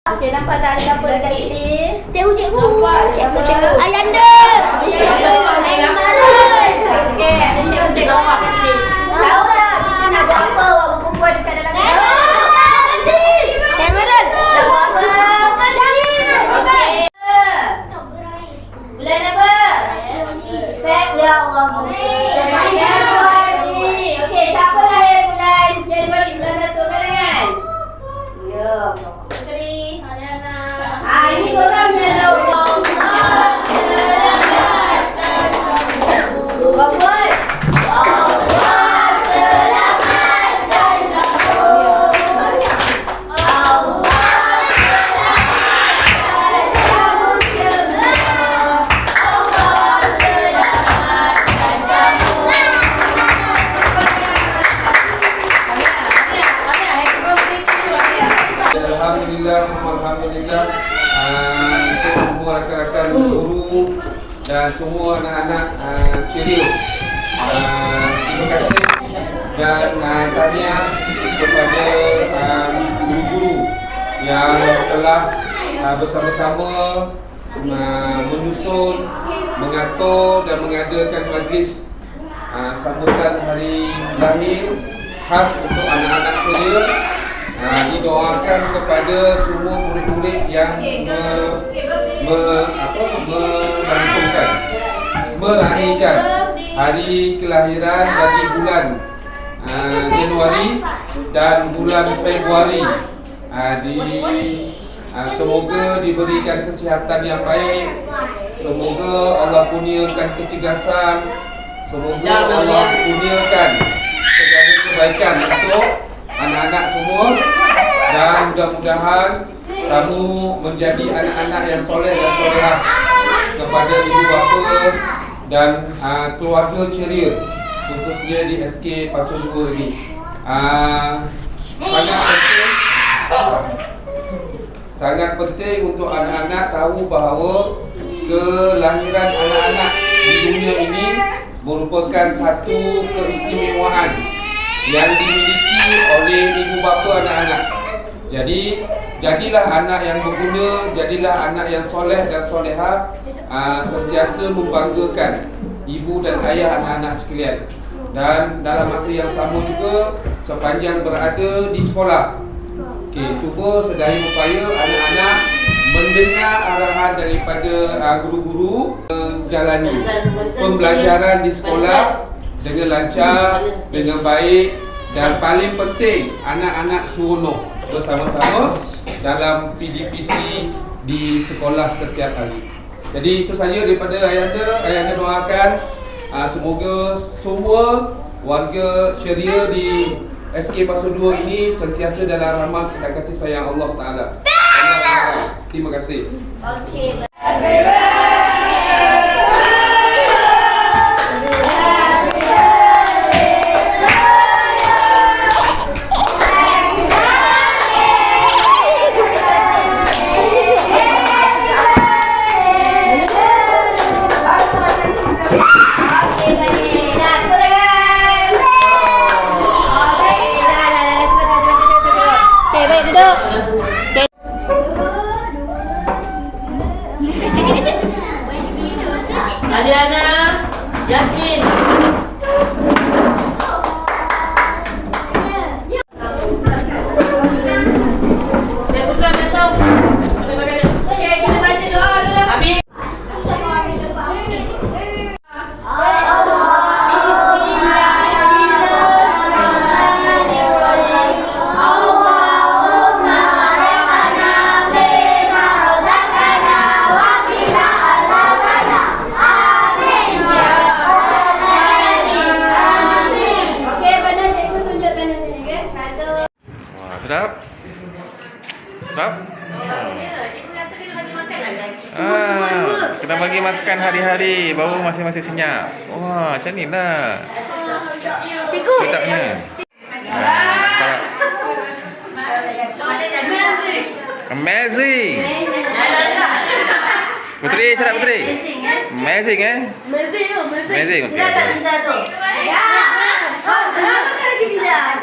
Okey, nampak tak ada apa dekat sini? Cikgu. Cikgu. Ayanda. Okey, ada cikgu awak kat sini. Tahu tak kita nak buat apa awak berkumpul dekat dalam ni? Kamera. Nak buat apa? Okey. Bulan apa? Februari. Okey, siapa lahir bulan Januari bulan 1 kan? Ya. Putri, Ariana. Ini seorang yang ada Bapak. Alhamdulillah untuk semua rakan-rakan guru dan semua anak-anak ceria. Terima kasih dan tahniah kepada guru-guru yang telah bersama-sama menyusun, mengatur dan mengadakan majlis sambutan hari lahir khas untuk anak-anak ceria. Didoakan kepada semua murid-murid yang meraihkan hari kelahiran bagi bulan Januari dan bulan Februari. Semoga diberikan kesihatan yang baik. Semoga Allah kurniakan kecergasan. Semoga Allah kurniakan segala kebaikan untuk anak-anak semua dan mudah-mudahan kamu menjadi anak-anak yang soleh dan solehah kepada ibu bapa dan keluarga ceria khususnya di SK Pasu 2 ini. Sangat penting untuk anak-anak tahu bahawa kelahiran anak-anak di dunia ini merupakan satu keistimewaan yang dimiliki oleh ibu bapa anak-anak. Jadi, jadilah anak yang berguna, jadilah anak yang soleh dan solehah, sentiasa membanggakan ibu dan ayah anak-anak sekalian. Dan dalam masa yang sama juga, sepanjang berada di sekolah, cuba sedaya upaya anak-anak mendengar arahan daripada guru-guru, menjalani pembelajaran di sekolah dengan lancar, dengan baik, dan paling penting anak-anak seronok bersama-sama dalam PDPC di sekolah setiap hari. Jadi itu saja daripada Ayanda. Ayanda doakan semoga semua warga ceria di SK Pasu 2 ini sentiasa dalam rahmat dan kasih sayang Allah Ta'ala. Terima kasih. Okey. Ariana, Yakin. Okey, kita baca doa dulu. Amin. Sedap? Sedap? Kena bagi makan hari-hari baru masing-masing senyap. Wah, macam ni lah. Cikgu. Sedapnya. Amazing. Putri, sedap Putri? Amazing Amazing. Amazing. Bisa tak bisa tu? Ya. Kenapa kan lagi bisa?